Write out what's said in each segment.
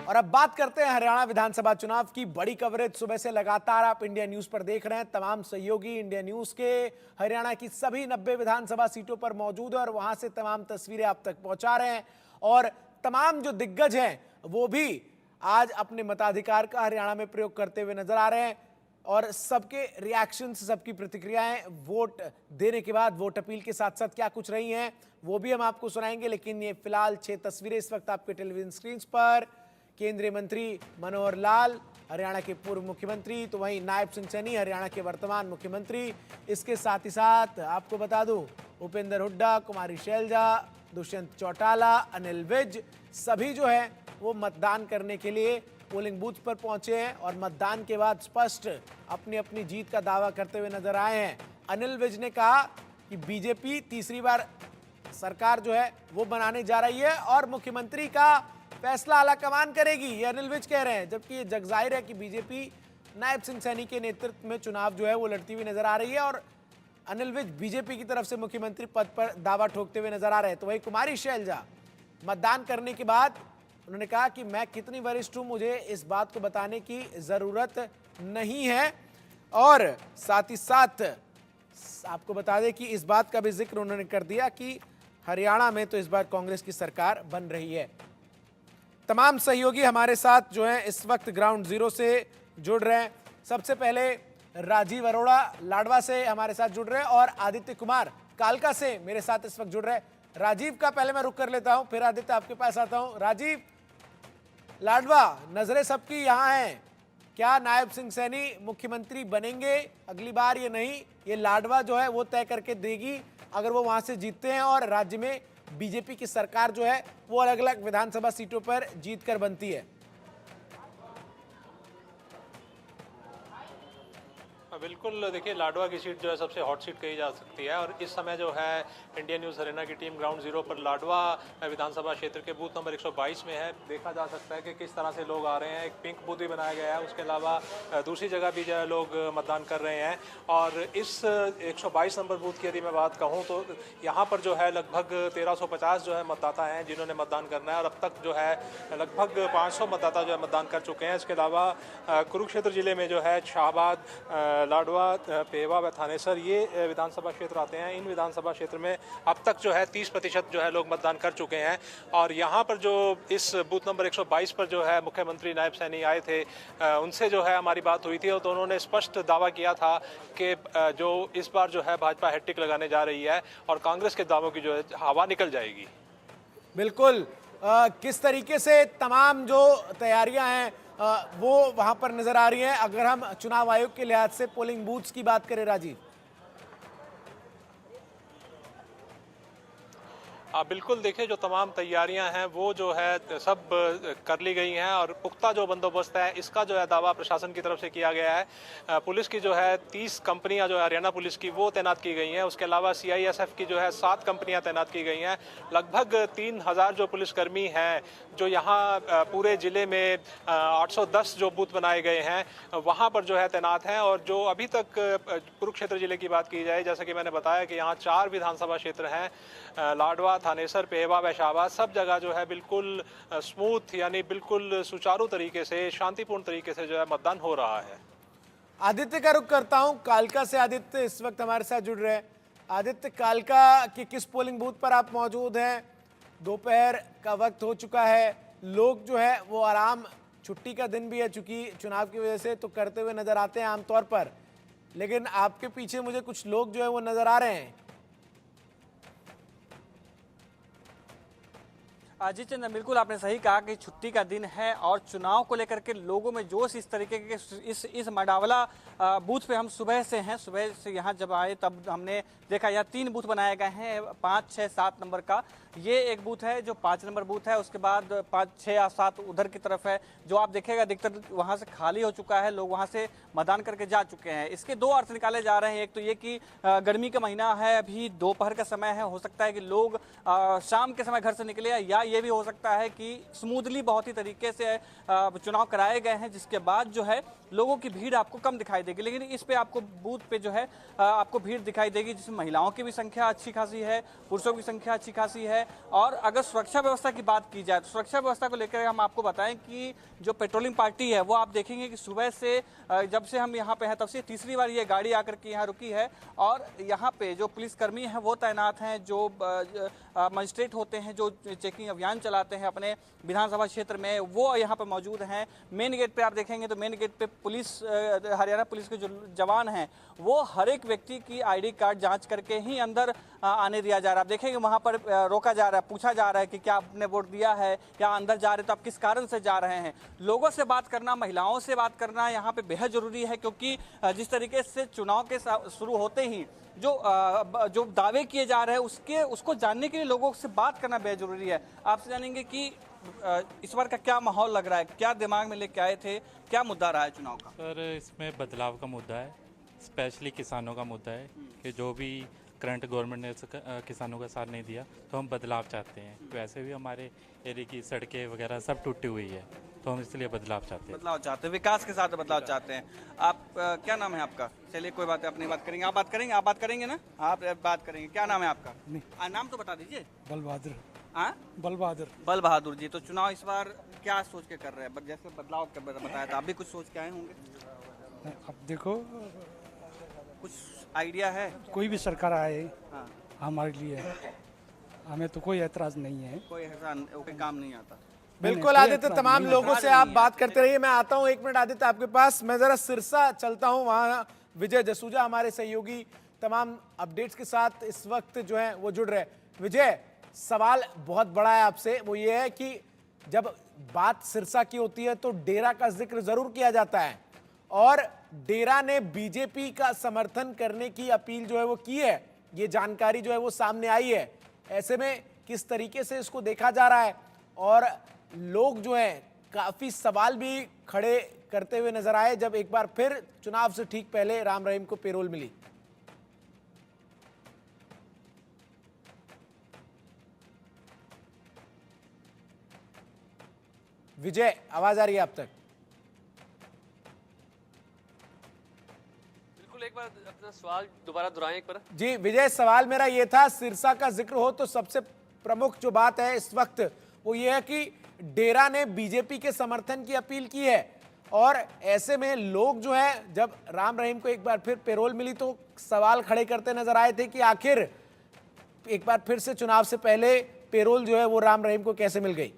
और अब बात करते हैं हरियाणा विधानसभा चुनाव की। बड़ी कवरेज सुबह से लगातार आप इंडिया न्यूज पर देख रहे हैं। तमाम सहयोगी इंडिया न्यूज के हरियाणा की सभी 90 विधानसभा सीटों पर मौजूद है और वहां से तमाम तस्वीरें आप तक पहुंचा रहे हैं। और तमाम जो दिग्गज हैं वो भी आज अपने मताधिकार का हरियाणा में प्रयोग करते हुए नजर आ रहे हैं और सबके रिएक्शन, सबकी प्रतिक्रियाएं वोट देने के बाद वोट अपील के साथ साथ क्या कुछ रही हैं वो भी हम आपको सुनाएंगे। लेकिन ये फिलहाल 6 तस्वीरें इस वक्त आपके टेलीविजन स्क्रीन पर। केंद्रीय मंत्री मनोहर लाल, हरियाणा के पूर्व मुख्यमंत्री, तो वहीं नायब सिंह सैनी, हरियाणा के वर्तमान मुख्यमंत्री। इसके साथ ही साथ आपको बता दूं, उपेंद्र हुड्डा, कुमारी शैलजा, दुष्यंत चौटाला, अनिल विज, सभी जो है वो मतदान करने के लिए पोलिंग बूथ पर पहुंचे हैं और मतदान के बाद स्पष्ट अपनी अपनी जीत का दावा करते हुए नजर आए हैं। अनिल विज ने कहा कि बीजेपी तीसरी बार सरकार जो है वो बनाने जा रही है और मुख्यमंत्री का फैसला आलाकमान करेगी, ये अनिल विज कह रहे हैं। जबकि ये जग जाहिर है कि बीजेपी नायब सिंह सैनी के नेतृत्व में चुनाव जो है वो लड़ती हुई नजर आ रही है और अनिल विज बीजेपी की तरफ से मुख्यमंत्री पद पर दावा ठोकते हुए नजर आ रहे हैं। तो वही कुमारी शैलजा मतदान करने के बाद उन्होंने कहा कि मैं कितनी वरिष्ठ हूं, मुझे इस बात को बताने की जरूरत नहीं है। और साथ ही साथ आपको बता दें कि इस बात का भी जिक्र उन्होंने कर दिया कि हरियाणा में तो इस बार कांग्रेस की सरकार बन रही है। तमाम सहयोगी हमारे साथ जो हैं इस वक्त ग्राउंड जीरो से जुड़ रहे हैं। सबसे पहले राजीव अरोड़ा लाडवा से हमारे साथ जुड़ रहे हैं और आदित्य कुमार कालका से मेरे साथ इस वक्त जुड़ रहे हैं। राजीव का पहले मैं रुक कर लेता हूं, फिर आदित्य आपके पास आता हूं। राजीव, लाडवा, नजरें सबकी यहां हैं, क्या नायब सिंह सैनी मुख्यमंत्री बनेंगे अगली बार? ये नहीं, ये लाडवा जो है वो तय करके देगी अगर वो वहां से जीतते हैं और राज्य में बीजेपी की सरकार जो है वो अलग अलग विधानसभा सीटों पर जीतकर बनती है। बिल्कुल, देखिए लाडवा की सीट जो है सबसे हॉट सीट कही जा सकती है और इस समय जो है इंडिया न्यूज़ हरियाणा की टीम ग्राउंड जीरो पर लाडवा विधानसभा क्षेत्र के बूथ नंबर 122 में है। देखा जा सकता है कि किस तरह से लोग आ रहे हैं। एक पिंक बूथ भी बनाया गया है, उसके अलावा दूसरी जगह भी जो है लोग मतदान कर रहे हैं। और इस 122 नंबर बूथ की यदि मैं बात कहूँ तो यहाँ पर जो है लगभग 1350 जो है मतदाता हैं जिन्होंने मतदान करना है और अब तक जो है लगभग 500 मतदाता जो है मतदान कर चुके हैं। इसके अलावा कुरुक्षेत्र जिले में जो है शाहबाद, लाडवा, पेवा व थानेसर ये विधानसभा क्षेत्र आते हैं। इन विधानसभा क्षेत्र में अब तक जो है 30% जो है लोग मतदान कर चुके हैं। और यहाँ पर जो इस बूथ नंबर 122 पर जो है मुख्यमंत्री नायब सैनी आए थे, उनसे जो है हमारी बात हुई थी तो उन्होंने स्पष्ट दावा किया था कि जो इस बार जो है भाजपा हैट्रिक लगाने जा रही है और कांग्रेस के दावों की जो है हवा निकल जाएगी। बिल्कुल, किस तरीके से तमाम जो तैयारियां हैं वो वहां पर नजर आ रही हैं अगर हम चुनाव आयोग के लिहाज से पोलिंग बूथ्स की बात करें? राजीव, बिल्कुल, देखिए जो तमाम तैयारियां हैं वो जो है सब कर ली गई हैं और पुख्ता जो बंदोबस्त है इसका जो है दावा प्रशासन की तरफ से किया गया है। पुलिस की जो है 30 कंपनियां जो है हरियाणा पुलिस की वो तैनात की गई हैं। उसके अलावा CISF की जो है 7 कंपनियां तैनात की गई हैं। लगभग 3000 जो पुलिसकर्मी हैं जो यहाँ पूरे ज़िले में 810 जो बूथ बनाए गए हैं वहाँ पर जो है तैनात हैं। और जो अभी तक कुरुक्षेत्र ज़िले की बात की जाए, जैसा कि मैंने बताया कि यहाँ 4 विधानसभा क्षेत्र हैं, लाडवा, थानेसर, पेवा व शाहबाद, सब जगह जो है बिल्कुल स्मूथ यानी बिल्कुल सुचारू तरीके से, शांतिपूर्ण तरीके से जो है मतदान हो रहा है। आदित्य का रुख करता हूं, कालका से आदित्य इस वक्त हमारे साथ जुड़ रहे हैं। आदित्य, कालका के किस पोलिंग बूथ पर आप मौजूद हैं? दोपहर का वक्त हो चुका है, लोग जो है वो आराम, छुट्टी का दिन भी है चूंकि चुनाव की वजह से, तो करते हुए नजर आते हैं आमतौर पर, लेकिन आपके पीछे मुझे कुछ लोग जो है वो नजर आ रहे हैं। जी चंदन, बिल्कुल आपने सही कहा कि छुट्टी का दिन है और चुनाव को लेकर के लोगों में जोश इस तरीके के इस मडावला बूथ पे हम सुबह से हैं। सुबह से यहाँ जब आए तब हमने देखा यहाँ 3 बूथ बनाए गए हैं, 5, 6, 7 नंबर का। ये एक बूथ है जो 5 नंबर बूथ है, उसके बाद 5, 6 या 7 उधर की तरफ है जो आप देखेगा अधिकतर वहाँ से खाली हो चुका है, लोग वहाँ से मतदान करके जा चुके हैं। इसके 2 अर्थ निकाले जा रहे हैं। एक तो ये कि गर्मी का महीना है, अभी दोपहर का समय है, हो सकता है कि लोग शाम के समय घर से निकले, या ये भी हो सकता है कि स्मूथली बहुत ही तरीके से चुनाव कराए गए हैं जिसके बाद जो है लोगों की भीड़ आपको कम दिखाई देगी। लेकिन इस पे आपको बूथ पे जो है आपको भीड़ दिखाई देगी जिसमें महिलाओं की भी संख्या अच्छी खासी है, पुरुषों की संख्या अच्छी खासी है और अगर सुरक्षा व्यवस्था की बात की जाए तो सुरक्षा व्यवस्था को लेकर हम आपको बताएं कि जो पेट्रोलिंग पार्टी है वो आप देखेंगे कि सुबह से जब से हम यहाँ पे हैं तब से तीसरी बार ये गाड़ी आकर के यहाँ रुकी है और यहाँ पे जो पुलिसकर्मी हैं वो तैनात हैं, जो मजिस्ट्रेट होते हैं जो चेकिंग अभियान चलाते हैं अपने विधानसभा क्षेत्र में, वो यहाँ पे मौजूद हैं। मेन गेट पे आप देखेंगे तो मेन गेट पे पुलिस, हरियाणा पुलिस के जो जवान हैं वो हर एक व्यक्ति की आईडी कार्ड जांच करके ही अंदर आने दिया जा रहा है। आप देखेंगे वहाँ पर रोका जा रहा है, पूछा जा रहा है कि क्या आपने वोट दिया है या अंदर जा रहे तो आप किस कारण से जा रहे हैं। लोगों से बात करना, महिलाओं से बात करना यहाँ पे बेहद जरूरी है, क्योंकि जिस तरीके से चुनाव के शुरू होते ही जो दावे किए जा रहे हैं उसको जानने के लिए लोगों से बात करना बेहद जरूरी है। आपसे जानेंगे कि इस बार का क्या माहौल लग रहा है, क्या दिमाग में लेके आए थे, क्या मुद्दा रहा है चुनाव का? सर, इसमें बदलाव का मुद्दा है, स्पेशली किसानों का मुद्दा है कि जो भी करंट गवर्नमेंट ने किसानों का साथ नहीं दिया तो हम बदलाव चाहते हैं। वैसे भी हमारे एरिया की सड़कें वगैरह सब टूटी हुई है तो हम इसलिए बदलाव चाहते हैं। बदलाव चाहते हैं, विकास के साथ बदलाव चाहते हैं। आप क्या नाम है आपका? चलिए कोई बात है, अपनी बात करेंगे। आप बात करेंगे? आप बात करेंगे ना? आप बात करेंगे। क्या नाम है आपका? नाम तो बता दीजिए। बल बहादुर। हाँ, बल बहादुर। बल बहादुर जी। तो चुनाव इस बार क्या सोच के कर रहे हैं? जैसे बदलाव का बताया था, आप भी कुछ सोच के आए होंगे। अब देखो, कुछ आइडिया है? कोई भी सरकार आए हाँ, हमारे लिए, हमें तो कोई ऐतराज नहीं है। कोई ऐसा काम नहीं आता। बिल्कुल आदित्य, तमाम लोगों से आप बात करते रहिए। मैं आता हूं 1 मिनट आदित्य आपके पास। मैं जरा सिरसा चलता हूं, वहां विजय जसूजा हमारे सहयोगी तमाम अपडेट्स के साथ इस वक्त जो है वो जुड़ रहे हैं। विजय, सवाल बहुत बड़ा है आपसे, वो ये है कि जब बात सिरसा की होती है तो डेरा का जिक्र जरूर किया जाता है और डेरा ने बीजेपी का समर्थन करने की अपील जो है वो की है, ये जानकारी जो है वो सामने आई है। ऐसे में किस तरीके से इसको देखा जा रहा है और लोग जो हैं काफी सवाल भी खड़े करते हुए नजर आए जब एक बार फिर चुनाव से ठीक पहले राम रहीम को पेरोल मिली। विजय, आवाज आ रही है आप तक? बिल्कुल, एक बार अपना सवाल दोबारा दोहराएं एक बार। जी विजय, सवाल मेरा ये था, सिरसा का जिक्र हो तो सबसे प्रमुख जो बात है इस वक्त वो ये है कि डेरा ने बीजेपी के समर्थन की अपील की है और ऐसे में लोग जो है जब राम रहीम को एक बार फिर पेरोल मिली तो सवाल खड़े करते नजर आए थे कि आखिर एक बार फिर से चुनाव से पहले पेरोल जो है वो राम रहीम को कैसे मिल गई।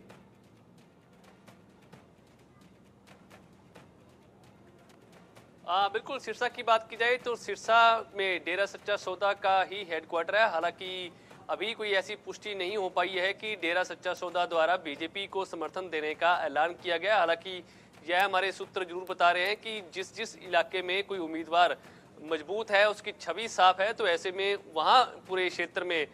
बिल्कुल, सिरसा की बात की जाए तो सिरसा में डेरा सच्चा सौदा का ही हेडक्वार्टर है। हालांकि अभी कोई ऐसी पुष्टि नहीं हो पाई है कि डेरा सच्चा सौदा द्वारा बीजेपी को समर्थन देने का ऐलान किया गया। हालांकि यह हमारे सूत्र जरूर बता रहे हैं कि जिस जिस इलाके में कोई उम्मीदवार मजबूत है, उसकी छवि साफ है, तो ऐसे में वहाँ पूरे क्षेत्र में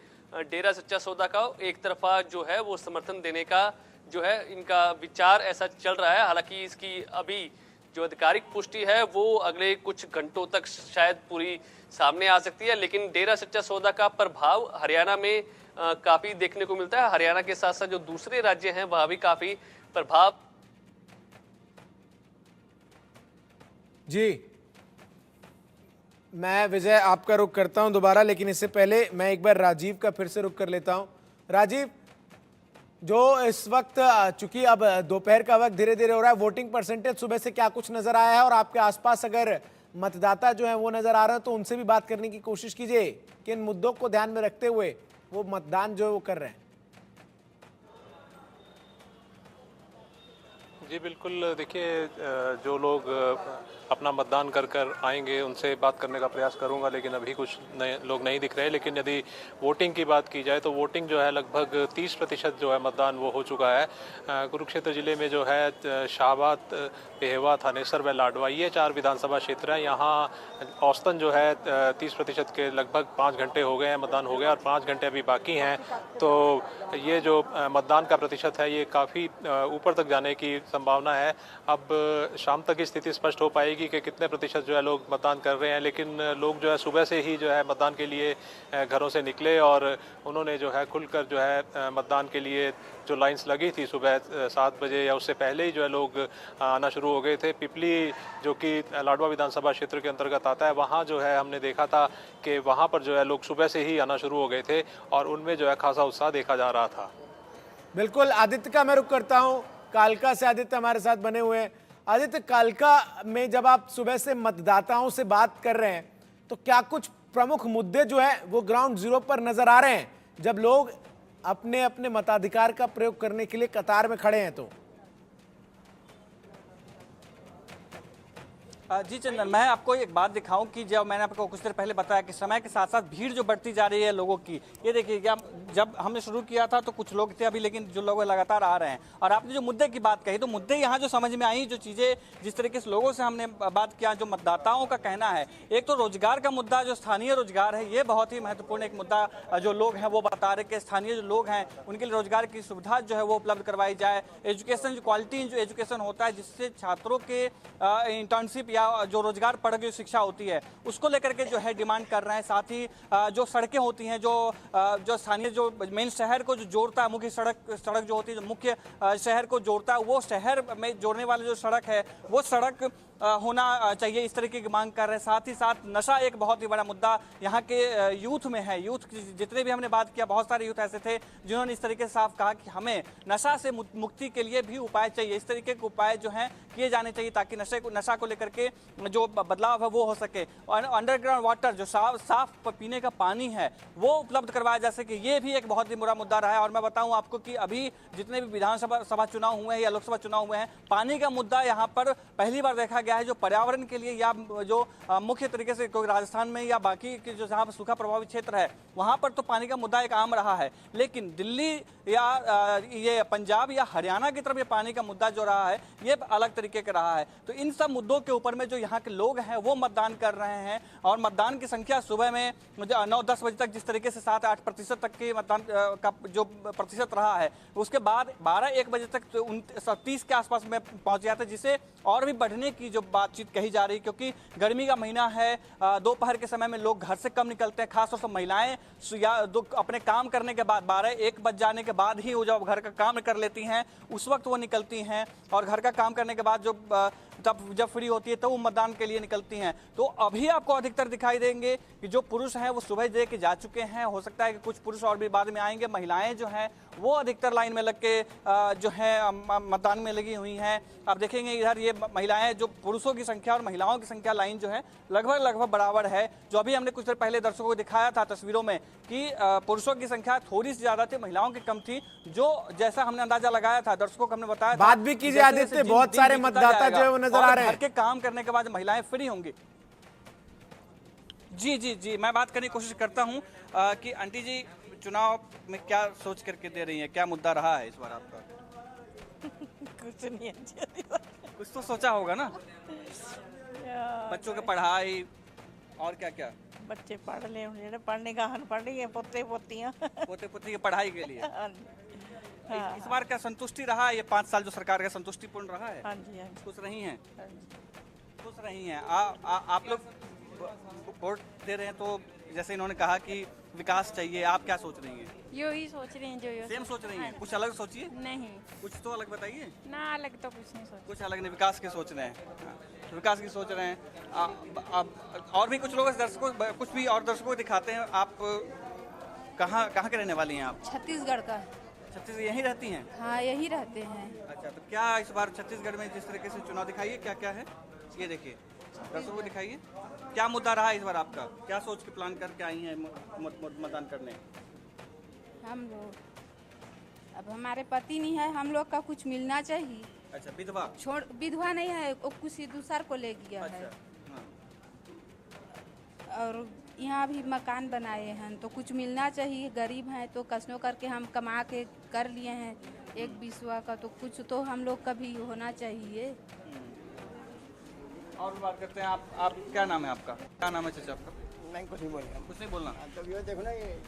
डेरा सच्चा सौदा का एक तरफा जो है वो समर्थन देने का जो है इनका विचार ऐसा चल रहा है। हालांकि इसकी अभी जो आधिकारिक पुष्टि है वो अगले कुछ घंटों तक शायद पूरी सामने आ सकती है, लेकिन डेरा सच्चा सौदा का प्रभाव हरियाणा में काफी देखने को मिलता है। हरियाणा के साथ साथ जो दूसरे राज्य हैं वहां भी काफी प्रभाव। जी, मैं विजय आपका रुख करता हूं दोबारा, लेकिन इससे पहले मैं एक बार राजीव का फिर से रुख कर लेता हूं। राजीव, जो इस वक्त चूंकि अब दोपहर का वक्त धीरे धीरे हो रहा है, वोटिंग परसेंटेज सुबह से क्या कुछ नजर आया है और आपके आसपास अगर मतदाता जो है वो नजर आ रहे हैं तो उनसे भी बात करने की कोशिश कीजिए कि इन मुद्दों को ध्यान में रखते हुए वो मतदान जो है वो कर रहे हैं। जी बिल्कुल, देखिए जो लोग अपना मतदान कर कर आएंगे उनसे बात करने का प्रयास करूंगा, लेकिन अभी कुछ नए लोग नहीं दिख रहे। लेकिन यदि वोटिंग की बात की जाए तो वोटिंग जो है लगभग 30% जो है मतदान वो हो चुका है। कुरुक्षेत्र जिले में जो है शाहबाद, पेहवा, थानेसर व लाडवा, ये 4 विधानसभा क्षेत्र हैं। यहाँ औसतन जो है 30% के लगभग 5 घंटे हो गए हैं, मतदान हो गया और 5 घंटे अभी बाकी हैं। तो ये जो मतदान का प्रतिशत है ये काफ़ी ऊपर तक जाने की संभावना है। अब शाम तक स्थिति स्पष्ट हो पाएगी कि कितने प्रतिशत जो है लोग मतदान कर रहे हैं, लेकिन लोग जो है सुबह से ही जो है मतदान के लिए घरों से निकले और उन्होंने जो है खुलकर जो है मतदान के लिए जो लाइंस लगी थी सुबह 7 बजे या उससे पहले ही जो है लोग आना शुरू हो गए थे। पिपली जो कि लाडवा विधानसभा क्षेत्र के अंतर्गत आता है, वहाँ जो है हमने देखा था कि वहाँ पर जो है लोग सुबह से ही आना शुरू हो गए थे और उनमें जो है खासा उत्साह देखा जा रहा था। बिल्कुल, आदित्य का मैं रुख करता हूं। कालका से आदित्य हमारे साथ बने हुए हैं। आदित्य, कालका में जब आप सुबह से मतदाताओं से बात कर रहे हैं तो क्या कुछ प्रमुख मुद्दे जो है वो ग्राउंड जीरो पर नजर आ रहे हैं जब लोग अपने अपने मताधिकार का प्रयोग करने के लिए कतार में खड़े हैं? तो जी चंदन, मैं आपको एक बात दिखाऊं कि जब मैंने आपको कुछ देर पहले बताया कि समय के साथ साथ भीड़ जो बढ़ती जा रही है लोगों की, ये देखिए क्या जब हमने शुरू किया था तो कुछ लोग थे अभी, लेकिन जो लोग लगातार आ रहे हैं। और आपने जो मुद्दे की बात कही तो मुद्दे यहाँ जो समझ में आई, जो चीज़ें जिस तरीके से लोगों से हमने बात किया, जो मतदाताओं का कहना है, एक तो रोजगार का मुद्दा, जो स्थानीय रोजगार है, ये बहुत ही महत्वपूर्ण एक मुद्दा जो लोग हैं वो बता रहे कि स्थानीय जो लोग हैं उनके लिए रोजगार की सुविधा जो है वो उपलब्ध करवाई जाए। एजुकेशन, जो क्वालिटी जो एजुकेशन होता है जिससे छात्रों के इंटर्नशिप या जो रोजगार पढ़ की शिक्षा होती है उसको लेकर के जो है डिमांड कर रहे हैं। साथ ही जो सड़कें होती हैं, जो स्थानीय जो मेन शहर को जो जोड़ता है, मुख्य सड़क जो होती है, जो मुख्य शहर को जोड़ता है, वो शहर में जोड़ने वाली जो सड़क है वो सड़क होना चाहिए, इस तरीके की मांग कर रहे हैं। साथ ही साथ नशा एक बहुत ही बड़ा मुद्दा यहाँ के यूथ में है। यूथ जितने भी हमने बात किया, बहुत सारे यूथ ऐसे थे जिन्होंने इस तरीके से साफ कहा कि हमें नशा से मुक्ति के लिए भी उपाय चाहिए। इस तरीके के उपाय जो हैं किए जाने चाहिए ताकि नशा को लेकर के जो बदलाव है वो हो सके। और अंडरग्राउंड वाटर, जो साफ पीने का पानी है वो उपलब्ध करवाया जा सके, ये भी एक बहुत ही बुरा मुद्दा रहा है। और मैं बताऊँ आपको कि अभी जितने भी विधानसभा चुनाव हुए हैं या लोकसभा चुनाव हुए हैं, पानी का मुद्दा यहाँ पर पहली बार देखा गया है, जो पर्यावरण के लिए या जो मुख्य तरीके से कोई राजस्थान में या बाकी के जो जहाँ पर सूखा प्रभावित क्षेत्र है वहाँ पर तो पानी का मुद्दा एक आम रहा है, लेकिन दिल्ली या ये पंजाब या हरियाणा की तरफ ये पानी का मुद्दा जो रहा है ये अलग तरीके का रहा है। तो इन सब मुद्दों के ऊपर में जो यहाँ के लोग हैं वो मतदान कर रहे हैं और मतदान की संख्या सुबह में 9-10 बजे तक जिस तरीके से 7-8% तक के मतदान का जो प्रतिशत रहा है, उसके बाद 12-1 बजे तक 30 के आसपास में पहुंच गया था, जिसे और भी बढ़ने की जो बातचीत कही जा रही, क्योंकि गर्मी का महीना है, दोपहर के समय में लोग घर से कम निकलते हैं, खासतौर से महिलाएं या अपने काम करने के बाद 12-1 बज जाने के बाद ही वो जब घर का काम कर लेती हैं उस वक्त वो निकलती हैं और घर का काम करने के बाद जो तब जब फ्री होती है तो वो मतदान के लिए निकलती हैं। तो अभी आपको अधिकतर दिखाई देंगे कि जो पुरुष हैं वो सुबह दे के जा चुके हैं, हो सकता है कि कुछ पुरुष और भी बाद में आएंगे। महिलाएं जो हैं वो अधिकतर लाइन में लग के जो है मतदान में लगी हुई हैं। आप देखेंगे इधर ये महिलाएं, जो पुरुषों की संख्या और महिलाओं की संख्या लाइन जो है लगभग बराबर है। जो अभी हमने कुछ देर पहले दर्शकों को दिखाया था तस्वीरों में कि पुरुषों की संख्या थोड़ी सी ज्यादा थी, महिलाओं की कम थी, जो जैसा हमने अंदाजा लगाया था, दर्शकों को हमने बताया था। बात भी कीजिए आदित्य, बहुत सारे मतदाता जो है वो नजर आ रहे हैं। घर के काम करने के बाद महिलाएं फ्री होंगी। जी, मैं बात करने की कोशिश करता हूं कि आंटी जी चुनाव में क्या सोच करके दे रही हैं, क्या मुद्दा रहा है इस बार आपका? कुछ नहीं है, कुछ तो सोचा होगा ना, बच्चों की पढ़ाई और क्या क्या? बच्चे पढ़ ले, उन्हें पढ़ने का हन पढ़ रही है, पोते पोतियाँ पोते पोती की पढ़ाई के लिए। हाँ इस बार क्या संतुष्टि रहा है? ये 5 साल जो सरकार का संतुष्टिपूर्ण रहा है? हाँ जी, हाँ जी, खुश रही हैं? हाँ जी। खुश रही हैं। आप लोग वोट दे रहे हैं तो जैसे इन्होंने कहा कि विकास चाहिए, आप क्या सोच रही हैं? यो ही सोच रहे हैं, जो सेम सोच रही हैं? कुछ अलग सोचिए। नहीं, कुछ तो अलग बताइए। ना अलग तो कुछ नहीं सोच। कुछ अलग नहीं, विकास की सोच रहे हैं। विकास की सोच रहे हैं। अब और भी कुछ लोग दर्शकों, कुछ भी और दर्शकों को दिखाते हैं। आप कहाँ के रहने वाली हैं आप? छत्तीसगढ़ का। छत्तीसगढ़ यहीं रहती हैं? हाँ, यहीं रहते हैं। अच्छा, तो क्या इस बार छत्तीसगढ़ में जिस तरीके से चुनाव दिखाइए, क्या क्या है ये देखिए, दर्शकों को दिखाइए क्या मुद्दा रहा है इस बार आपका, क्या सोच के प्लान करके आई हैं मतदान करने? हम लोग, अब हमारे पति नहीं है, हम लोग का कुछ मिलना चाहिए। अच्छा, विधवा? छोड़, विधवा नहीं है, वो किसी दूसर को ले गया है। हाँ। और यहाँ भी मकान बनाए हैं तो कुछ मिलना चाहिए। गरीब हैं तो कसनो करके हम कमा के कर लिए हैं एक बिस्वा का, तो कुछ तो हम लोग का भी होना चाहिए। और बात करते हैं, आप क्या नाम है आपका? क्या नाम है चाचा आपका? नहीं कुछ नहीं बोलेंगे। कुछ नहीं बोलना। तब ये देखो ना ये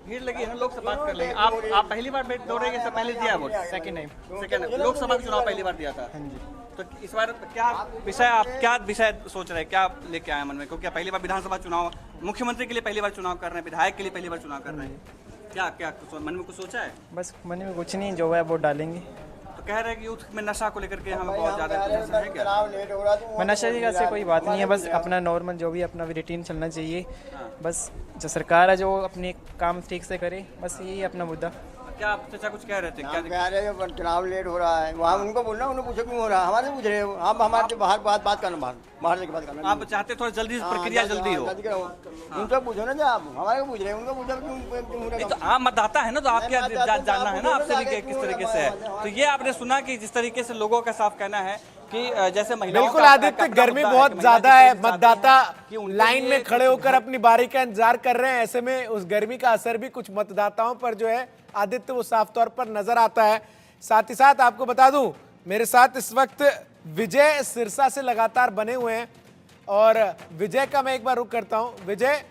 भीड़ लगी है ना, लोग से बात कर लेंगे। आप पहली बार दौड़े के पहले दिया vote? Second time. Second Lok Sabha का चुनाव पहली बार दिया था। हाँ जी। तो इस बार क्या विषय, आप क्या विषय सोच रहे हैं, क्या लेके आए मन में? क्योंकि पहली बार विधानसभा चुनाव, मुख्यमंत्री के लिए पहली बार चुनाव कर रहे हैं, विधायक के लिए पहली बार चुनाव कर रहे हैं, क्या क्या मन में कुछ सोचा है? बस मन में कुछ नहीं, जो है वोट डालेंगे। तो कह रहे हैं कि यूथ में नशा को लेकर के हमें बहुत ज्यादा है क्या? नशा से कोई बात नहीं है, बस अपना नॉर्मल जो भी अपना रूटीन चलना चाहिए। बस जो सरकार है जो अपने काम ठीक से करे, बस यही अपना मुद्दा। क्या आप चाचा कुछ कह रहे थे? क्या कह रहे हैं चुनाव लेट हो रहा है, वहाँ उनको बोलना, उन्हें पूछो क्यों हो रहा है, हमारे से पूछ रहे हो आप, हमारे बाहर बात करना, बाहर लेके बात करना। आप चाहते थोड़ा जल्दी प्रक्रिया जल्दी हो? उनसे पूछो ना, आप हमारे पूछ रहे हैं, उनको पूछो क्यों। तो आप मतदाता है ना, तो आप क्या जानना है ना आपसे भी किस तरीके से है। तो ये आपने सुना कि जिस तरीके से लोगों का साफ कहना है कि जैसे महिलाओं बिल्कुल का आदित्य, अपना गर्मी मुद्दा बहुत कि ज्यादा महिला है, जिस तरह से मतदाता चाहती हैं कि लाइन उनके में लिए खड़े होकर अपनी बारी का इंतजार कर रहे हैं। ऐसे में उस गर्मी का असर भी कुछ मतदाताओं पर जो है आदित्य वो साफ तौर पर नजर आता है। साथ ही साथ आपको बता दूं, मेरे साथ इस वक्त विजय सिरसा से लगातार बने हुए हैं और विजय का मैं एक बार रुख करता हूं। विजय,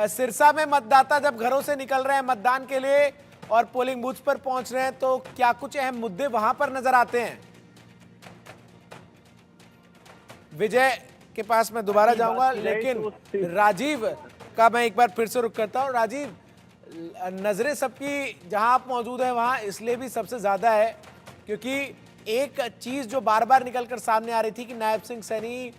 सिरसा में मतदाता जब घरों से निकल रहे हैं मतदान के लिए और पोलिंग बूथ पर पहुंच रहे हैं, तो क्या कुछ अहम मुद्दे वहां पर नजर आते हैं? विजय के पास मैं दोबारा जाऊंगा, लेकिन राजीव का मैं एक बार फिर से रुख करता हूं। राजीव, नजरें सबकी जहां आप मौजूद हैं वहां इसलिए भी सबसे ज्यादा है क्योंकि एक चीज जो बार बार निकलकर सामने आ रही थी कि नायब सिंह सैनी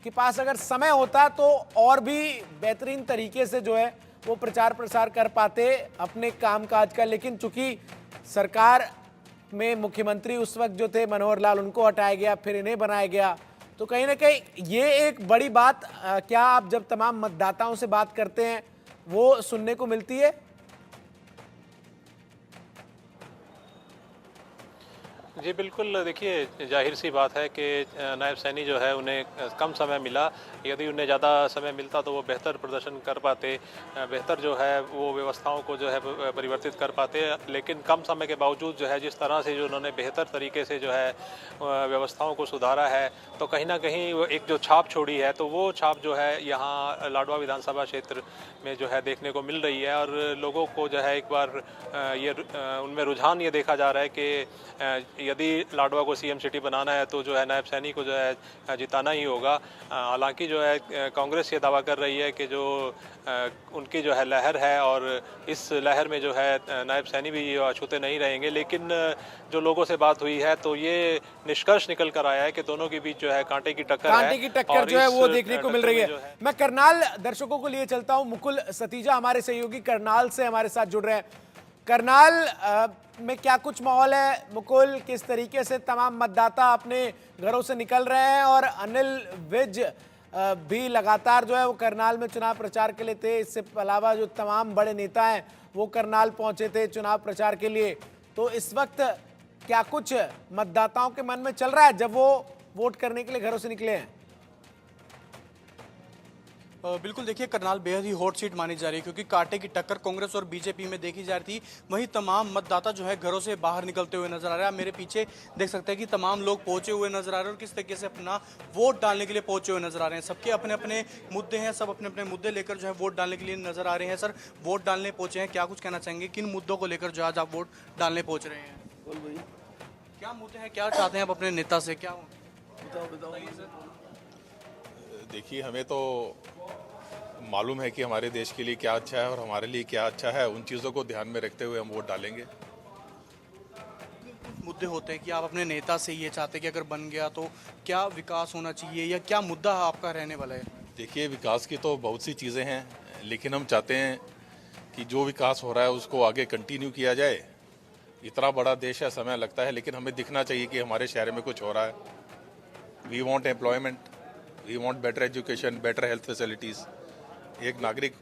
के पास अगर समय होता तो और भी बेहतरीन तरीके से जो है वो प्रचार प्रसार कर पाते अपने कामकाज का, लेकिन चूंकि सरकार में मुख्यमंत्री उस वक्त जो थे मनोहर लाल, उनको हटाया गया, फिर इन्हें बनाया गया, तो कहीं ना कहीं ये एक बड़ी बात क्या आप जब तमाम मतदाताओं से बात करते हैं वो सुनने को मिलती है? जी बिल्कुल, देखिए जाहिर सी बात है कि नायब सैनी जो है उन्हें कम समय मिला। यदि उन्हें ज़्यादा समय मिलता तो वो बेहतर प्रदर्शन कर पाते, बेहतर जो है वो व्यवस्थाओं को जो है परिवर्तित कर पाते, लेकिन कम समय के बावजूद जो है जिस तरह से जो उन्होंने बेहतर तरीके से जो है व्यवस्थाओं को सुधारा है, तो कहीं ना कहीं वो एक जो छाप छोड़ी है, तो वो छाप जो है यहाँ लाडवा विधानसभा क्षेत्र में जो है देखने को मिल रही है। और लोगों को जो है एक बार ये उनमें रुझान ये देखा जा रहा है कि यदि लाडवा को सीएम सिटी बनाना है तो जो है नायब सैनी को जो है जिताना ही होगा। हालांकि जो है कांग्रेस ये दावा कर रही है कि जो उनकी जो है लहर है और इस लहर में जो है नायब सैनी भी अछूते नहीं रहेंगे, लेकिन जो लोगों से बात हुई है तो ये निष्कर्ष निकल कर आया है कि दोनों के बीच जो है कांटे की टक्कर जो है वो देखने को मिल रही है। मैं करनाल दर्शकों को लिए चलता हूं, मुकुल सतीजा हमारे सहयोगी करनाल से हमारे साथ जुड़ रहे हैं। करनाल में क्या कुछ माहौल है मुकुल, किस तरीके से तमाम मतदाता अपने घरों से निकल रहे हैं? और अनिल विज भी लगातार जो है वो करनाल में चुनाव प्रचार के लिए थे, इससे अलावा जो तमाम बड़े नेता हैं वो करनाल पहुंचे थे चुनाव प्रचार के लिए, तो इस वक्त क्या कुछ मतदाताओं के मन में चल रहा है जब वो वोट करने के लिए घरों से निकले हैं? बिल्कुल, देखिए करनाल बेहद ही हॉट सीट मानी जा रही है क्योंकि कांटे की टक्कर कांग्रेस और बीजेपी में देखी जा रही थी। वहीं तमाम मतदाता जो है घरों से बाहर निकलते हुए नजर आ रहे हैं। आप मेरे पीछे देख सकते हैं कि तमाम लोग पहुंचे हुए नजर आ रहे हैं और किस तरीके से अपना वोट डालने के लिए पहुंचे हुए नजर आ रहे हैं। सबके अपने अपने मुद्दे हैं, सब अपने अपने मुद्दे लेकर जो है वोट डालने के लिए नजर आ रहे हैं। सर, वोट डालने पहुंचे हैं, क्या कुछ कहना चाहेंगे, किन मुद्दों को लेकर जो आज आप वोट डालने पहुंच रहे हैं? क्या मुद्दे हैं, क्या चाहते हैं आप अपने नेता से? क्या देखिए, हमें तो मालूम है कि हमारे देश के लिए क्या अच्छा है और हमारे लिए क्या अच्छा है, उन चीज़ों को ध्यान में रखते हुए हम वोट डालेंगे। मुद्दे होते हैं कि आप अपने नेता से ये चाहते हैं कि अगर बन गया तो क्या विकास होना चाहिए या क्या मुद्दा आपका रहने वाला है? देखिए, विकास की तो बहुत सी चीज़ें हैं, लेकिन हम चाहते हैं कि जो विकास हो रहा है उसको आगे कंटिन्यू किया जाए। इतना बड़ा देश है, समय लगता है, लेकिन हमें दिखना चाहिए कि हमारे शहर में कुछ हो रहा है। We want employment, we want better education, better health facilities. एक नागरिक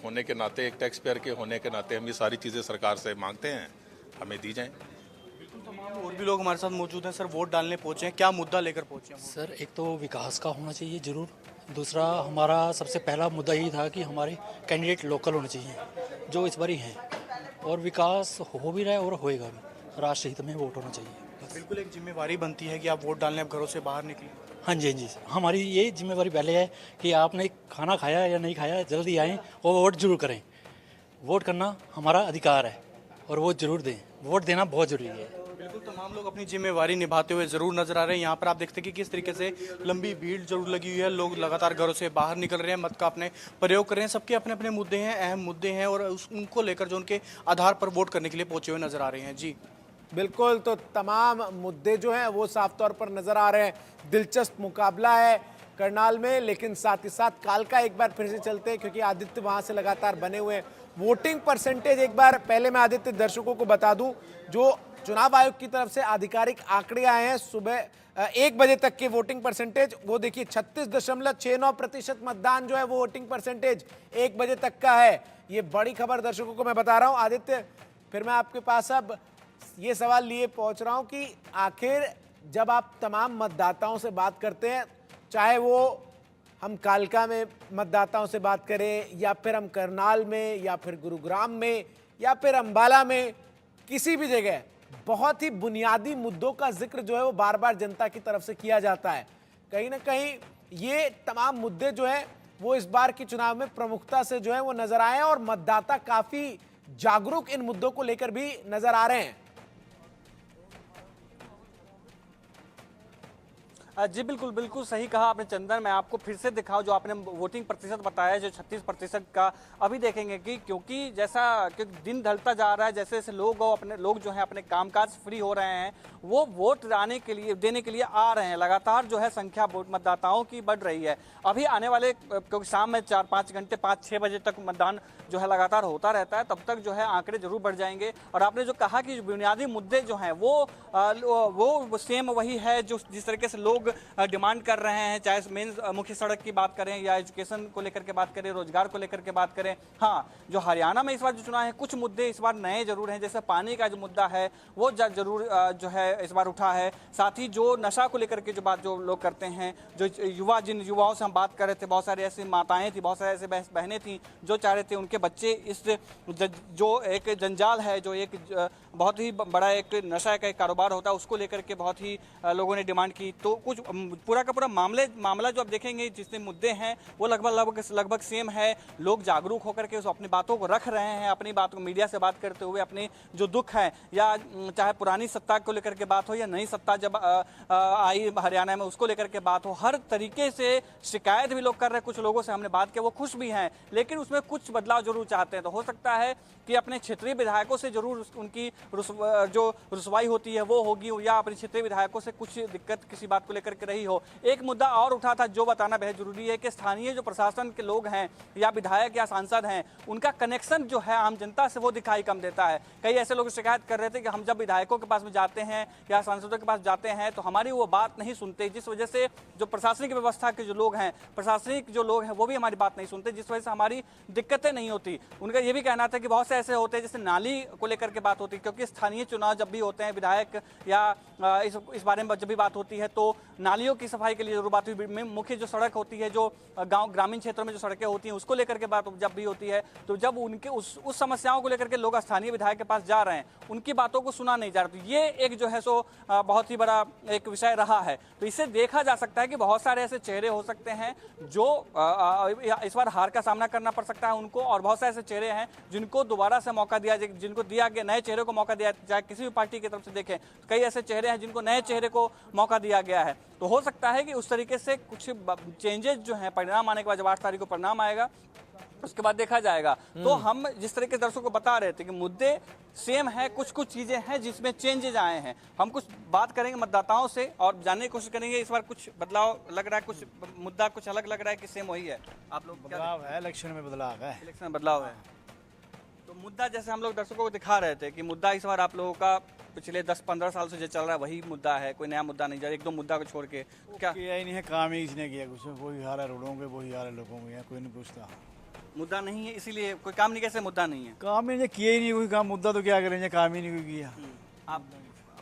होने के नाते, एक टैक्स पेयर के होने के नाते हम ये सारी चीज़ें सरकार से मांगते हैं, हमें दी जाएं। बिल्कुल, तमाम और भी लोग हमारे साथ मौजूद हैं। सर, वोट डालने पहुंचे हैं, क्या मुद्दा लेकर पहुंचे हैं? सर, एक तो विकास का होना चाहिए ज़रूर। दूसरा, हमारा सबसे पहला मुद्दा यही था कि हमारे कैंडिडेट लोकल होने चाहिए जो इस बार ही हैं, और विकास हो भी रहा है और होएगा भी। राष्ट्रहित में वोट होना चाहिए। बिल्कुल, एक जिम्मेवारी बनती है कि आप वोट डालने आप घरों से बाहर निकलें। हाँ जी, हाँ जी, हमारी ये जिम्मेवारी पहले है कि आपने खाना खाया या नहीं खाया, जल्दी आएँ और वोट जरूर करें। वोट करना हमारा अधिकार है और वोट जरूर दें। वोट देना बहुत जरूरी है। बिल्कुल तमाम लोग अपनी जिम्मेवारी निभाते हुए जरूर नजर आ रहे हैं। यहाँ पर आप देखते हैं कि किस तरीके से लंबी भीड़ जरूर लगी हुई है। लोग लगातार घरों से बाहर निकल रहे हैं, मत का अपने प्रयोग कर रहे हैं। सबके अपने अपने मुद्दे हैं, अहम मुद्दे हैं और उनको लेकर जो उनके आधार पर वोट करने के लिए पहुंचे हुए नजर आ रहे हैं। जी बिल्कुल, तो तमाम मुद्दे जो हैं वो साफ तौर पर नजर आ रहे हैं। दिलचस्प मुकाबला है करनाल में, लेकिन साथ ही साथ कालका एक बार फिर से चलते हैं क्योंकि आदित्य वहां से लगातार बने हुए हैं। वोटिंग परसेंटेज एक बार पहले मैं आदित्य दर्शकों को बता दूं, जो चुनाव आयोग की तरफ से आधिकारिक आंकड़े आए हैं सुबह 1 बजे तक के वोटिंग परसेंटेज, वो देखिए 36.69% मतदान जो है वो वोटिंग परसेंटेज 1 बजे तक का है। ये बड़ी खबर दर्शकों को मैं बता रहा हूं। आदित्य, फिर मैं आपके पास अब ये सवाल लिए पहुंच रहा हूं कि आखिर जब आप तमाम मतदाताओं से बात करते हैं, चाहे वो हम कालका में मतदाताओं से बात करें या फिर हम करनाल में या फिर गुरुग्राम में या फिर अंबाला में, किसी भी जगह बहुत ही बुनियादी मुद्दों का जिक्र जो है वो बार बार जनता की तरफ से किया जाता है। कहीं ना कहीं ये तमाम मुद्दे जो हैं वो इस बार के चुनाव में प्रमुखता से जो है वो नजर आए हैं और मतदाता काफी जागरूक इन मुद्दों को लेकर भी नजर आ रहे हैं। जी बिल्कुल बिल्कुल सही कहा आपने चंदन। मैं आपको फिर से दिखाऊं जो आपने वोटिंग प्रतिशत बताया जो 36% का, अभी देखेंगे कि क्योंकि जैसा कि दिन ढलता जा रहा है, जैसे जैसे लोग जो हैं अपने कामकाज फ्री हो रहे हैं, वो वोट देने के लिए आ रहे हैं। लगातार जो है संख्या मतदाताओं की बढ़ रही है। अभी आने वाले, क्योंकि शाम में 4-5 घंटे 5-6 बजे तक मतदान जो है लगातार होता रहता है, तब तक जो है आंकड़े जरूर बढ़ जाएंगे। और आपने जो कहा कि बुनियादी मुद्दे जो हैं वो सेम वही है जो जिस तरीके से लोग डिमांड कर रहे हैं, चाहे मेन मुख्य सड़क की बात करें या एजुकेशन को लेकर के बात करें, रोजगार को लेकर के बात करें। हाँ, जो हरियाणा में इस बार जो चुनाव है, कुछ मुद्दे इस बार नए जरूर हैं, जैसे पानी का जो मुद्दा है वो जरूर जो है इस बार उठा है। साथ ही जो नशा को लेकर के जो बात जो लोग करते हैं, जो जिन युवाओं से हम बात कर रहे थे, बहुत सारी ऐसी माताएं थी, बहुत सारे ऐसे बहनें थी जो चाह रहे थे उनके बच्चे इस जो एक जंजाल है, जो एक बहुत ही बड़ा एक नशा का एक कारोबार होता है, उसको लेकर के बहुत ही लोगों ने डिमांड की। तो कुछ पूरा का पूरा मामला जो आप देखेंगे जितने मुद्दे हैं वो लगभग सेम है। लोग जागरूक होकर के अपनी बातों को रख रहे हैं, अपनी बात को मीडिया से बात करते हुए अपने जो दुख है, या चाहे पुरानी सत्ता को लेकर के बात हो या नई सत्ता जब आई हरियाणा में उसको लेकर के बात हो, हर तरीके से शिकायत भी लोग कर रहे हैं। कुछ लोगों से हमने बात की, वो खुश भी हैं, लेकिन उसमें कुछ बदलाव जरूर चाहते हैं। तो हो सकता है कि अपने क्षेत्रीय विधायकों से जरूर उनकी जो रुसवाई होती है वो होगी, या अपने क्षेत्रीय विधायकों से कुछ दिक्कत किसी बात को लेकर के रही हो। एक मुद्दा और उठा था जो बताना बेहद जरूरी है कि स्थानीय जो प्रशासन के लोग हैं या विधायक या सांसद हैं, उनका कनेक्शन जो है आम जनता से वो दिखाई कम देता है। कई ऐसे लोग शिकायत कर रहे थे कि हम जब विधायकों के पास में जाते हैं या सांसदों के पास जाते हैं तो हमारी वो बात नहीं सुनते, जिस वजह से जो प्रशासनिक व्यवस्था के जो लोग हैं, प्रशासनिक जो लोग हैं वो भी हमारी बात नहीं सुनते, जिस वजह से हमारी दिक्कतें नहीं होती। उनका ये भी कहना था कि बहुत से ऐसे होते हैं जैसे नाली को लेकर के बात होती है, क्योंकि स्थानीय चुनाव जब भी होते हैं, विधायक या इस बारे में जब भी बात होती है तो नालियों की सफाई के लिए जरूर बात हुई। मुख्य जो सड़क होती है, जो गांव ग्रामीण क्षेत्रों में जो सड़कें होती हैं, उसको लेकर के बात जब भी होती है, तो जब उनके उस समस्याओं को लेकर के लोग स्थानीय विधायक के पास जा रहे हैं, उनकी बातों को सुना नहीं जा रहा। तो ये एक जो है सो बहुत ही बड़ा एक विषय रहा है। तो इससे देखा जा सकता है कि बहुत सारे ऐसे चेहरे हो सकते हैं जो इस बार हार का सामना करना पड़ सकता है उनको, और बहुत सारे ऐसे चेहरे हैं जिनको दोबारा से मौका दिया जाए, जिनको दिया गया, नए चेहरे को मौका दिया जाए। किसी भी पार्टी की तरफ से देखें तो कई ऐसे चेहरे हैं जिनको नए चेहरे को मौका दिया गया है। तो हो सकता है कि उस तरीके से कुछ चेंजेस जो हैं, परिणाम आने के बाद जब 8 तारीख को परिणाम आएगा उसके बाद देखा जाएगा। तो हम जिस तरीके से दर्शकों को बता रहे थे कि मुद्दे सेम है, कुछ चीजें हैं जिसमें चेंजेस आए हैं। हम कुछ बात करेंगे मतदाताओं से और जानने की कोशिश करेंगे इस बार कुछ बदलाव लग रहा है, कुछ मुद्दा कुछ अलग लग रहा है कि सेम वही है। आप लोग बदलाव है, इलेक्शन में बदलाव है, इलेक्शन में बदलाव है। तो मुद्दा जैसे हम लोग दर्शकों को दिखा रहे थे कि मुद्दा इस बार आप लोगों का पिछले 10-15 साल से जो चल रहा है वही मुद्दा है, कोई नया मुद्दा नहीं, एक दो मुद्दा को छोड़ के क्या किया ही नहीं है, काम ही इसने किया कुछ। वही हाल है रोडों के, वही हाल है लोगों के, कोई नहीं पूछता। मुद्दा नहीं है इसीलिए कोई काम नहीं, कैसे मुद्दा नहीं है? काम ही किया ही नहीं कोई काम, मुद्दा तो क्या करेंगे, काम ही नहीं कोई किया। आप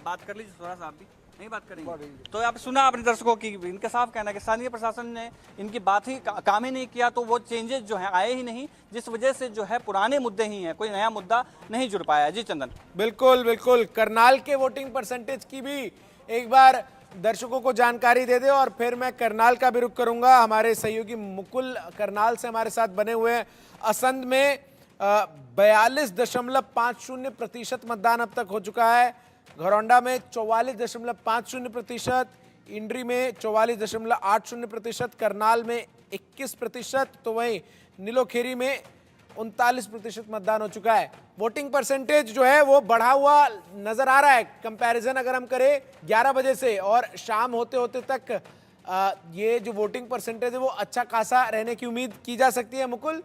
बात कर लीजिए थोड़ा सा, आप भी नहीं बात करेंगे तो आप सुना अपने दर्शकों की, इनका साफ कहना है कि स्थानीय प्रशासन ने इनकी बात ही काम ही नहीं किया, तो वो चेंजेस जो है आए ही नहीं, जिस वजह से जो है पुराने मुद्दे ही हैं, कोई नया मुद्दा नहीं जुड़ पाया। जी चंदन। बिल्कुल बिल्कुल, करनाल के वोटिंग परसेंटेज की भी एक बार दर्शकों को जानकारी दे दे और फिर मैं करनाल का भी रुख करूंगा। हमारे सहयोगी मुकुल करनाल से हमारे साथ बने हुए हैं। असंध में 42.50% मतदान अब तक हो चुका है। घरौंडा में 44.50%, इंड्री में 44.80%, करनाल में 21%, तो वहीं नीलोखेरी में 39% मतदान हो चुका है। वोटिंग परसेंटेज जो है वो बढ़ा हुआ नजर आ रहा है। कंपैरिजन अगर हम करें 11 बजे से और शाम होते होते तक ये जो वोटिंग परसेंटेज है वो अच्छा खासा रहने की उम्मीद की जा सकती है। मुकुल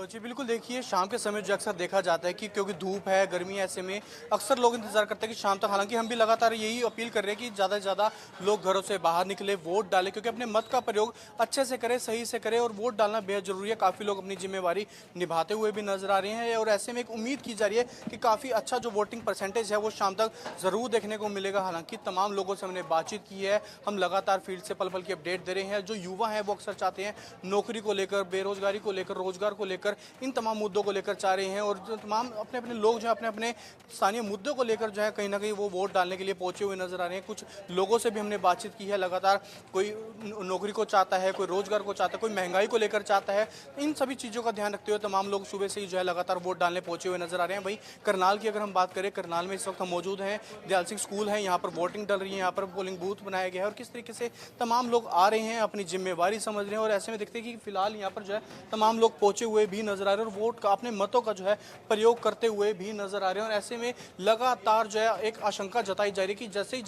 जी बिल्कुल, देखिए शाम के समय जो अक्सर देखा जाता है कि क्योंकि धूप है, गर्मी है, ऐसे में अक्सर लोग इंतजार करते हैं कि शाम तक, हालांकि हम भी लगातार यही अपील कर रहे हैं कि ज़्यादा से ज़्यादा लोग घरों से बाहर निकले, वोट डालें, क्योंकि अपने मत का प्रयोग अच्छे से करें, सही से करें और वोट डालना बेहद जरूरी है। काफ़ी लोग अपनी जिम्मेवारी निभाते हुए भी नजर आ रहे हैं और ऐसे में एक उम्मीद की जा रही है कि काफ़ी अच्छा जो वोटिंग परसेंटेज है वो शाम तक ज़रूर देखने को मिलेगा। हालांकि तमाम लोगों से हमने बातचीत की है, हम लगातार फील्ड से पल पल की अपडेट दे रहे हैं। जो युवा हैं वो अक्सर चाहते हैं नौकरी को लेकर, बेरोजगारी को लेकर, रोजगार को लेकर, इन तमाम मुद्दों को लेकर चाह रहे हैं और जो तमाम अपने अपने लोग जो है अपने अपने स्थानीय मुद्दों को लेकर जो है कहीं ना कहीं वो वोट डालने के लिए पहुंचे हुए नजर आ रहे हैं। कुछ लोगों से भी हमने बातचीत की है, लगातार कोई नौकरी को चाहता है, कोई रोजगार को चाहता है, कोई महंगाई को लेकर चाहता है। इन सभी चीज़ों का ध्यान रखते हुए तमाम लोग सुबह से ही जो है लगातार वोट डालने पहुंचे हुए नजर आ रहे हैं। वहीं करनाल की अगर हम बात करें, करनाल में इस वक्त हम मौजूद हैं, दयाल सिंह स्कूल है, यहाँ पर वोटिंग डल रही है, यहाँ पर पोलिंग बूथ बनाया गया है और किस तरीके से तमाम लोग आ रहे हैं, अपनी जिम्मेवारी समझ रहे हैं और ऐसे में देखते हैं कि फिलहाल यहाँ पर जो है तमाम लोग पहुंचे हुए भी नजर आ रहे हैं और वोट का, अपने मतों का जो है प्रयोग करते हुए भी नजर आ रहे हैं। और ऐसे में लगातार जो है एक आशंका जताई जा रही है कि जैसे ही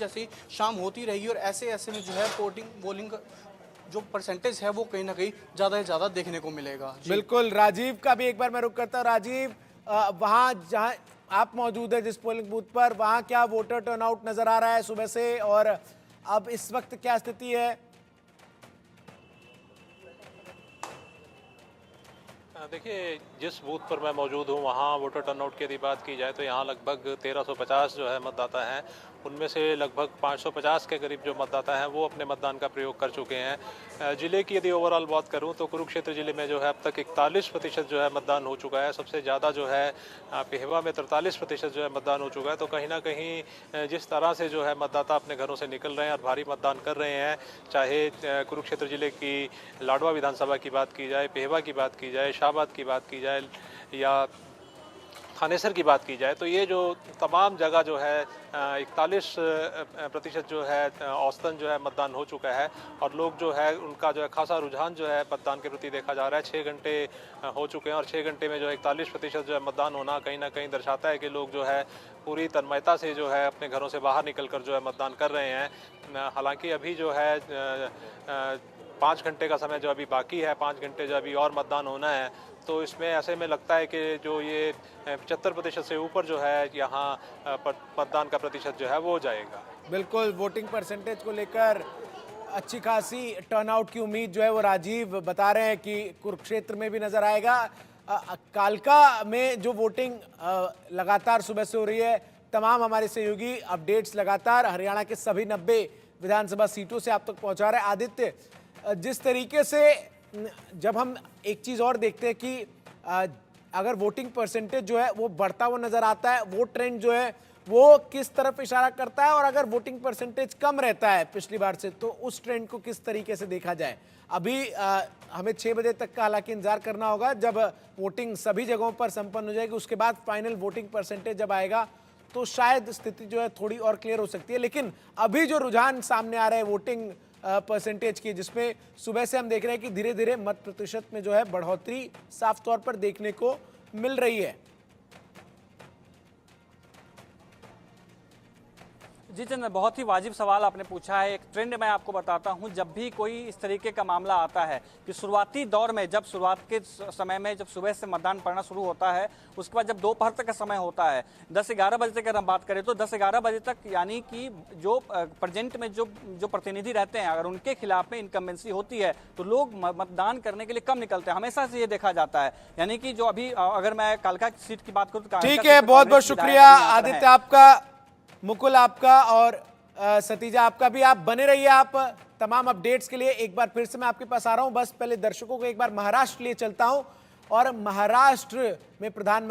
शाम होती रहेगी और ऐसे में जो है वोटिंग जो परसेंटेज है वो कहीं ना कहीं ज्यादा से ज्यादा देखने को मिलेगा। बिल्कुल, राजीव का भी एक बार मैं रुक करता हूं। राजीव, वहां जहां आप मौजूद है जिस पोलिंग बूथ पर, वहां क्या वोटर टर्नआउट नजर आ रहा है सुबह से और अब इस वक्त क्या स्थिति है? देखिए, जिस बूथ पर मैं मौजूद हूँ वहाँ वोटर टर्नआउट की यदि बात की जाए तो यहाँ लगभग 1350 जो है मतदाता हैं। उनमें से लगभग 550 के करीब जो मतदाता हैं वो अपने मतदान का प्रयोग कर चुके हैं। ज़िले की यदि ओवरऑल बात करूँ तो कुरुक्षेत्र ज़िले में जो है अब तक 41% जो है मतदान हो चुका है। सबसे ज़्यादा जो है पेहवा में 43% जो है मतदान हो चुका है। तो कहीं ना कहीं जिस तरह से जो है मतदाता अपने घरों से निकल रहे हैं और भारी मतदान कर रहे हैं, चाहे कुरुक्षेत्र ज़िले की लाडवा विधानसभा की बात की जाए, पेहवा की बात की जाए, शाहबाद की बात की जाए या थानेसर की बात की जाए, तो ये जो तमाम जगह जो है 41% जो है औसतन जो है मतदान हो चुका है और लोग जो है उनका जो है खासा रुझान जो है मतदान के प्रति देखा जा रहा है। 6 घंटे हो चुके हैं और 6 घंटे में जो 41% जो है मतदान होना कहीं ना कहीं दर्शाता है कि लोग जो है पूरी तन्मयता से जो है अपने घरों से बाहर निकलकर जो है मतदान कर रहे हैं। हालांकि अभी जो है 5 घंटे का समय जो अभी बाकी है, 5 घंटे जो अभी और मतदान होना है, तो इसमें ऐसे में लगता है कि जो ये 75% से ऊपर जो है यहाँ मतदान का प्रतिशत जो है वो जाएगा। बिल्कुल, वोटिंग परसेंटेज को लेकर अच्छी खासी टर्नआउट की उम्मीद जो है वो राजीव बता रहे हैं कि कुरुक्षेत्र में भी नजर आएगा। कालका में जो वोटिंग लगातार सुबह से हो रही है, तमाम हमारे सहयोगी अपडेट्स लगातार हरियाणा के सभी 90 विधानसभा सीटों से आप तक पहुंचा रहे हैं। आदित्य, जिस तरीके से जब हम एक चीज और देखते हैं कि अगर वोटिंग परसेंटेज जो है वो बढ़ता हुआ नजर आता है, वो ट्रेंड जो है वो किस तरफ इशारा करता है और अगर वोटिंग परसेंटेज कम रहता है पिछली बार से तो उस ट्रेंड को किस तरीके से देखा जाए? अभी हमें 6 बजे तक का हालांकि इंतजार करना होगा जब वोटिंग सभी जगहों पर संपन्न हो जाएगी। उसके बाद फाइनल वोटिंग परसेंटेज जब आएगा तो शायद स्थिति जो है थोड़ी और क्लियर हो सकती है। लेकिन अभी जो रुझान सामने आ रहा है वोटिंग परसेंटेज की, जिसमें सुबह से हम देख रहे हैं कि धीरे धीरे मत प्रतिशत में जो है बढ़ोतरी साफ तौर पर देखने को मिल रही है। जी चंद्र, बहुत ही वाजिब सवाल आपने पूछा है। एक ट्रेंड मैं आपको बताता हूं, जब भी कोई इस तरीके का मामला आता है कि शुरुआती दौर में, जब शुरुआत के समय में जब सुबह से मतदान पड़ना शुरू होता है, उसके बाद जब दोपहर तक का समय होता है 10-11 बजे तक अगर हम बात करें तो 10-11 बजे तक, यानी कि जो प्रेजेंट में जो प्रतिनिधि रहते हैं अगर उनके खिलाफ में इनकम्बेंसी होती है तो लोग मतदान करने के लिए कम निकलते हैं। हमेशा से ये देखा जाता है। यानी कि जो अभी अगर मैं कालका सीट की बात करूँ तो ठीक है, बहुत बहुत शुक्रिया आदित्य आपका, मुकुल आपका और सतीजा आपका भी। आप बने रहिए आप तमाम अपडेट्स के लिए। एक बार फिर से मैं आपके पास आ रहा हूं, बस पहले दर्शकों को एक बार महाराष्ट्र लिए चलता हूं और महाराष्ट्र में प्रधानमंत्री